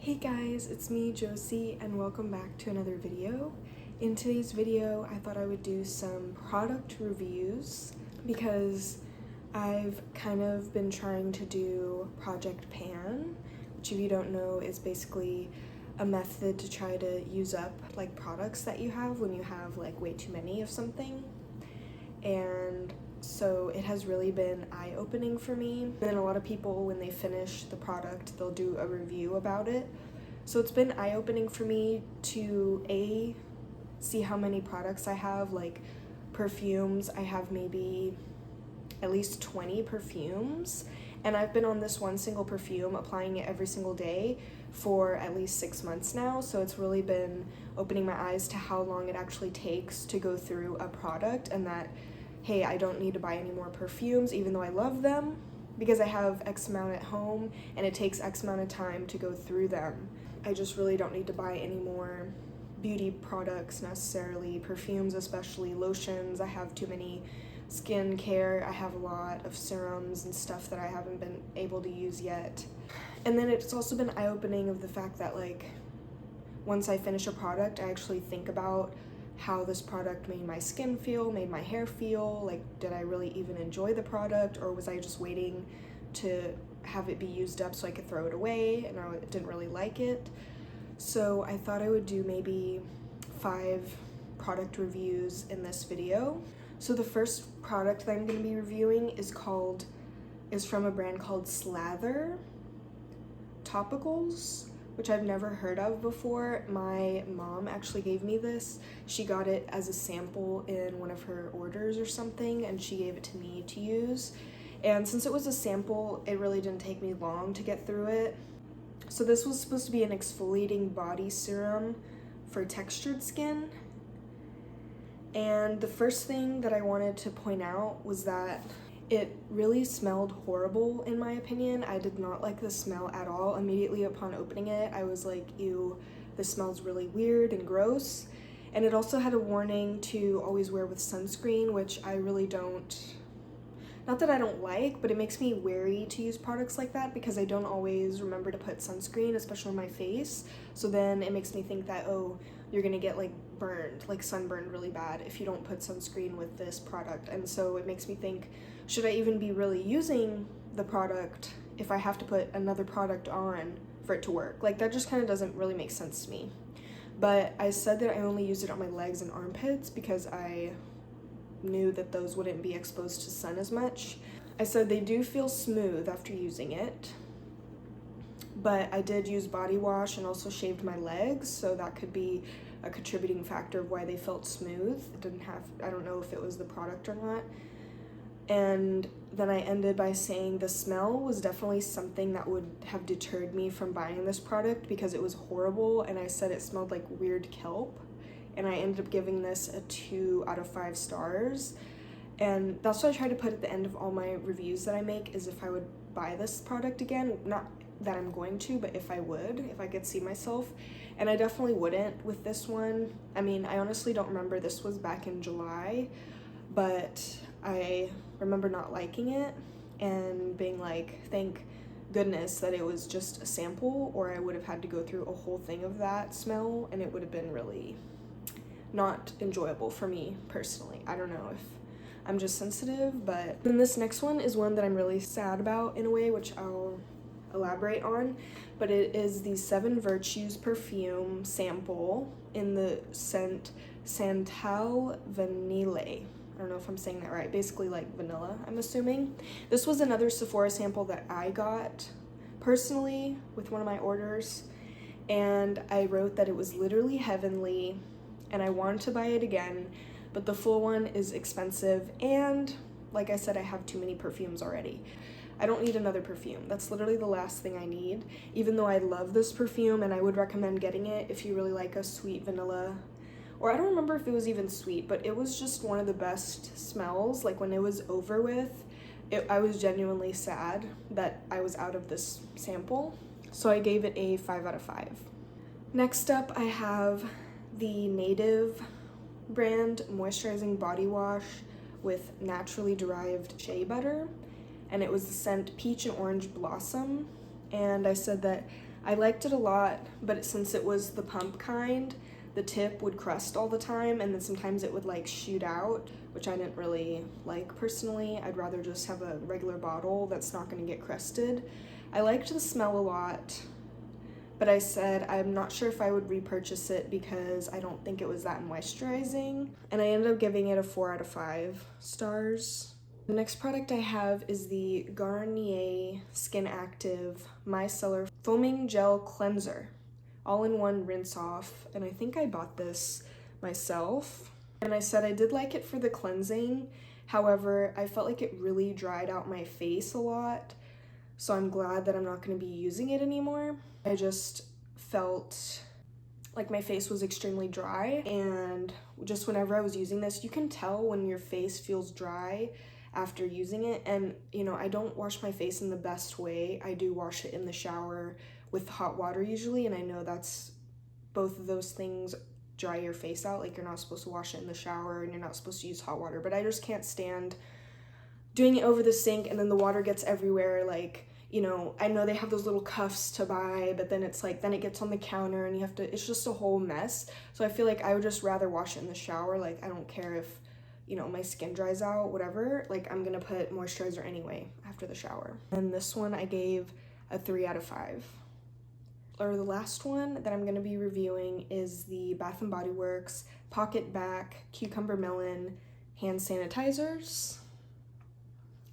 Hey guys, it's me, Josie, and welcome back to another video. In today's video, I thought I would do some product reviews because I've kind of been trying to do Project Pan, which if you don't know is basically a method to try to use up like products that you have when you have like way too many of something. And so it has really been eye-opening for me. And then a lot of people, when they finish the product, they'll do a review about it. So it's been eye-opening for me to see how many products I have, like perfumes. I have maybe at least 20 perfumes, and I've been on this one single perfume, applying it every single day for at least 6 months now. So it's really been opening my eyes to how long it actually takes to go through a product, and that hey, I don't need to buy any more perfumes even though I love them, because I have X amount at home and it takes X amount of time to go through them. I just really don't need to buy any more beauty products necessarily, perfumes especially, lotions. I have too many skincare. I have a lot of serums and stuff that I haven't been able to use yet. And then it's also been eye-opening of the fact that like once I finish a product, I actually think about how this product made my skin feel, made my hair feel. Like, did I really even enjoy the product, or was I just waiting to have it be used up so I could throw it away and I didn't really like it? So I thought I would do maybe 5 product reviews in this video. So the first product that I'm going to be reviewing is from a brand called Slather Topicals, which I've never heard of before. My mom actually gave me this. She got it as a sample in one of her orders or something, and she gave it to me to use. And since it was a sample, it really didn't take me long to get through it. So this was supposed to be an exfoliating body serum for textured skin. And the first thing that I wanted to point out was that it really smelled horrible, in my opinion. I did not like the smell at all. Immediately upon opening it, I was like, ew, this smells really weird and gross. And it also had a warning to always wear with sunscreen, which I really don't, not that I don't like, but it makes me wary to use products like that because I don't always remember to put sunscreen, especially on my face. So then it makes me think that, oh, you're gonna get like burned, like sunburned really bad if you don't put sunscreen with this product. And so it makes me think, should I even be really using the product if I have to put another product on for it to work? Like, that just kind of doesn't really make sense to me. But I said that I only used it on my legs and armpits because I knew that those wouldn't be exposed to sun as much. I said they do feel smooth after using it, but I did use body wash and also shaved my legs, so that could be a contributing factor of why they felt smooth. I don't know if it was the product or not. And then I ended by saying the smell was definitely something that would have deterred me from buying this product because it was horrible, and I said it smelled like weird kelp, and I ended up giving this a 2 out of 5 stars. And that's what I try to put at the end of all my reviews that I make, is if I would buy this product again. Not that I'm going to, but if I could see myself. And I definitely wouldn't with this one. I mean, I honestly don't remember. This was back in July, but I remember not liking it and being like, thank goodness that it was just a sample, or I would have had to go through a whole thing of that smell, and it would have been really not enjoyable for me personally. I don't know if I'm just sensitive, but then this next one is one that I'm really sad about in a way, which I'll elaborate on. But it is the 7 Virtues perfume sample in the scent Santal Vanille. I don't know if I'm saying that right. Basically like vanilla, I'm assuming. This was another Sephora sample that I got personally with one of my orders, and I wrote that it was literally heavenly and I wanted to buy it again, but the full one is expensive, and like I said, I have too many perfumes already. I don't need another perfume. That's literally the last thing I need, even though I love this perfume and I would recommend getting it if you really like a sweet vanilla. Or I don't remember if it was even sweet, but it was just one of the best smells. Like, when it was over with, I was genuinely sad that I was out of this sample. So I gave it a 5 out of 5. Next up, I have the Native brand moisturizing body wash with naturally derived shea butter. And it was the scent Peach and Orange Blossom. And I said that I liked it a lot, but since it was the pump kind, the tip would crust all the time, and then sometimes it would like shoot out, which I didn't really like personally. I'd rather just have a regular bottle that's not going to get crusted. I liked the smell a lot, but I said I'm not sure if I would repurchase it because I don't think it was that moisturizing, and I ended up giving it a 4 out of 5 stars. The next product I have is the Garnier Skin Active Micellar Foaming Gel Cleanser, all-in-one rinse off, and I think I bought this myself. And I said I did like it for the cleansing, however, I felt like it really dried out my face a lot, so I'm glad that I'm not going to be using it anymore. I just felt like my face was extremely dry, and just whenever I was using this, you can tell when your face feels dry after using it. And you know, I don't wash my face in the best way. I do wash it in the shower with hot water usually, and I know that's both of those things dry your face out. Like, you're not supposed to wash it in the shower and you're not supposed to use hot water, but I just can't stand doing it over the sink and then the water gets everywhere. Like, you know, I know they have those little cuffs to buy, but then it's like, then it gets on the counter and you have to, it's just a whole mess. So I feel like I would just rather wash it in the shower. Like, I don't care if, you know, my skin dries out, whatever, like I'm gonna put moisturizer anyway after the shower. And this one I gave a 3 out of 5. Or the last one that I'm gonna be reviewing is the Bath & Body Works Pocket Back Cucumber Melon hand sanitizers,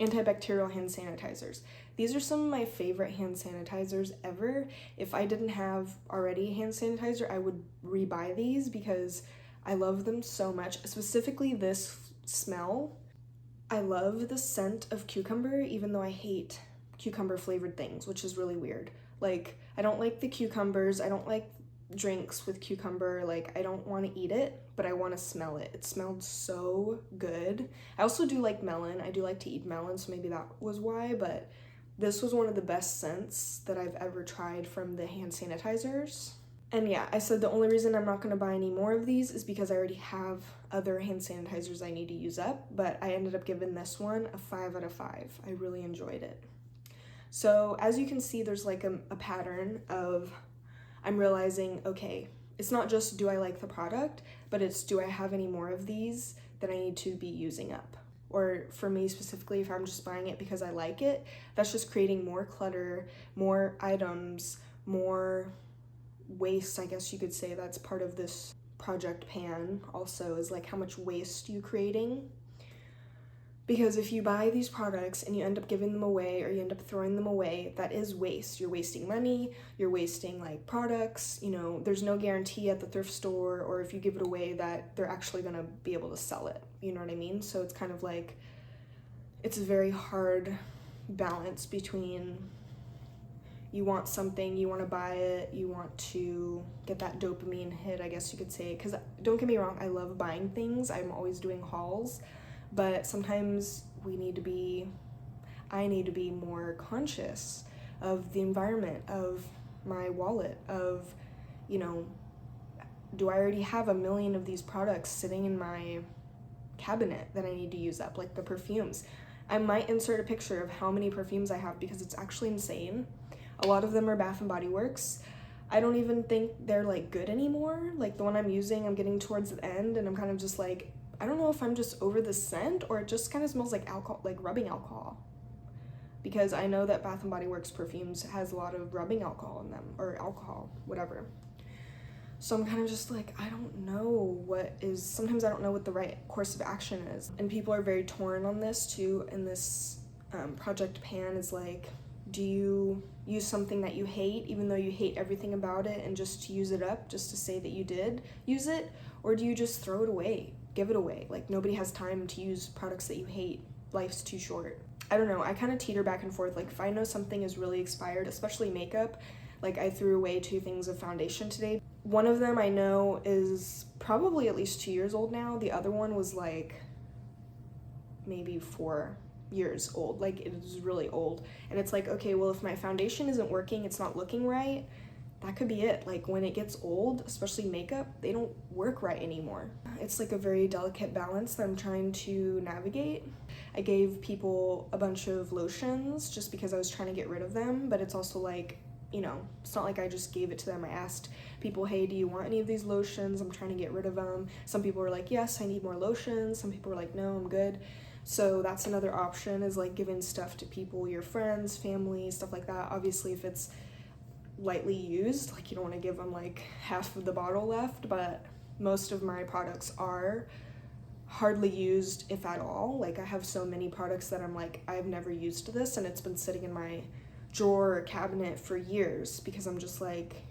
antibacterial hand sanitizers. These are some of my favorite hand sanitizers ever. If I didn't have already hand sanitizer, I would rebuy these because I love them so much, specifically this smell. I love the scent of cucumber, even though I hate cucumber flavored things, which is really weird. Like, I don't like the cucumbers, I don't like drinks with cucumber, like I don't want to eat it, but I want to smell it. It smelled so good. I also do like melon, I do like to eat melon, so maybe that was why, but this was one of the best scents that I've ever tried from the hand sanitizers. And yeah, I said the only reason I'm not going to buy any more of these is because I already have other hand sanitizers I need to use up, but I ended up giving this one a 5 out of 5. I really enjoyed it. So as you can see, there's like a pattern of, I'm realizing, okay, it's not just do I like the product, but it's do I have any more of these that I need to be using up? Or for me specifically, if I'm just buying it because I like it, that's just creating more clutter, more items, more waste, I guess you could say. That's part of this project pan also, is like how much waste you creating. Because if you buy these products and you end up giving them away or you end up throwing them away, that is waste. You're wasting money, you're wasting like products, you know, there's no guarantee at the thrift store or if you give it away that they're actually gonna be able to sell it, you know what I mean? So it's kind of like, it's a very hard balance between you want something, you want to buy it, you want to get that dopamine hit, I guess you could say. Because don't get me wrong, I love buying things, I'm always doing hauls, but sometimes I need to be more conscious of the environment, of my wallet, of, you know, do I already have a million of these products sitting in my cabinet that I need to use up, like the perfumes. I might insert a picture of how many perfumes I have because it's actually insane. A lot of them are Bath & Body Works. I don't even think they're like good anymore. Like the one I'm using, I'm getting towards the end and I'm kind of just like, I don't know if I'm just over the scent or it just kind of smells like alcohol, like rubbing alcohol. Because I know that Bath & Body Works perfumes has a lot of rubbing alcohol in them, or alcohol, whatever. So I'm kind of just like, I don't know sometimes I don't know what the right course of action is. And people are very torn on this too, and this Project Pan is like, do you use something that you hate, even though you hate everything about it, and just to use it up, just to say that you did use it? Or do you just throw it away, give it away? Like, nobody has time to use products that you hate. Life's too short. I don't know, I kind of teeter back and forth. Like, if I know something is really expired, especially makeup, like I threw away 2 things of foundation today. One of them I know is probably at least 2 years old now. The other one was like maybe 4 years old. Like, it was really old. And it's like, okay, well, if my foundation isn't working, it's not looking right, that could be it. Like, when it gets old, especially makeup, they don't work right anymore. It's like a very delicate balance that I'm trying to navigate. I gave people a bunch of lotions just because I was trying to get rid of them, but it's also like, you know, it's not like I just gave it to them. I asked people, hey, do you want any of these lotions? I'm trying to get rid of them. Some people were like, yes, I need more lotions. Some people were like, no, I'm good. So that's another option, is like giving stuff to people, your friends, family, stuff like that. Obviously, if it's lightly used, like you don't want to give them like half of the bottle left, but most of my products are hardly used, if at all. Like I have so many products that I'm like, I've never used this, and it's been sitting in my drawer or cabinet for years because I'm just like,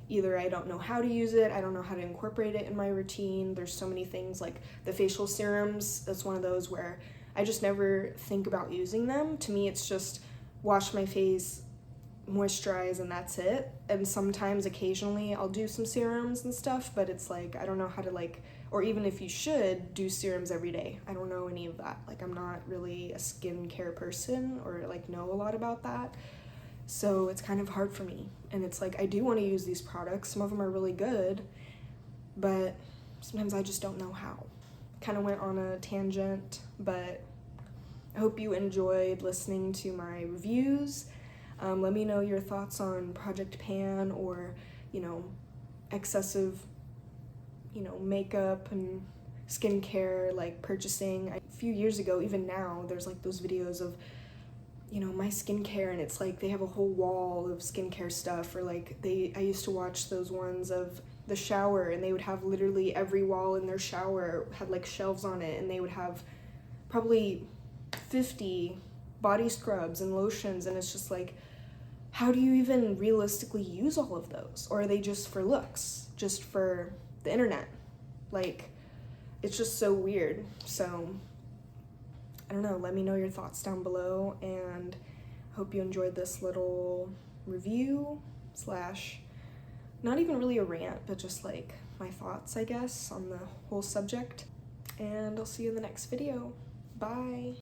either I don't know how to use it, I don't know how to incorporate it in my routine. There's so many things, like the facial serums, that's one of those where I just never think about using them. To me, it's just wash my face, moisturize, and that's it. And sometimes occasionally I'll do some serums and stuff, but it's like I don't know how to, like, or even if you should do serums every day, I don't know any of that. Like I'm not really a skincare person or like know a lot about that, so it's kind of hard for me. And it's like I do want to use these products, some of them are really good, but sometimes I just don't know how. Kind of went on a tangent, but I hope you enjoyed listening to my reviews. Let me know your thoughts on Project Pan, or, you know, excessive, you know, makeup and skincare, like purchasing. A few years ago, even now, there's like those videos of, you know, my skincare, and it's like they have a whole wall of skincare stuff. Or like I used to watch those ones of the shower, and they would have literally every wall in their shower had like shelves on it, and they would have probably 50 body scrubs and lotions, and it's just like, how do you even realistically use all of those? Or are they just for looks, just for the internet? Like, it's just so weird. So I don't know, let me know your thoughts down below, and I hope you enjoyed this little review slash, not even really a rant, but just like my thoughts, I guess, on the whole subject. And I'll see you in the next video. Bye.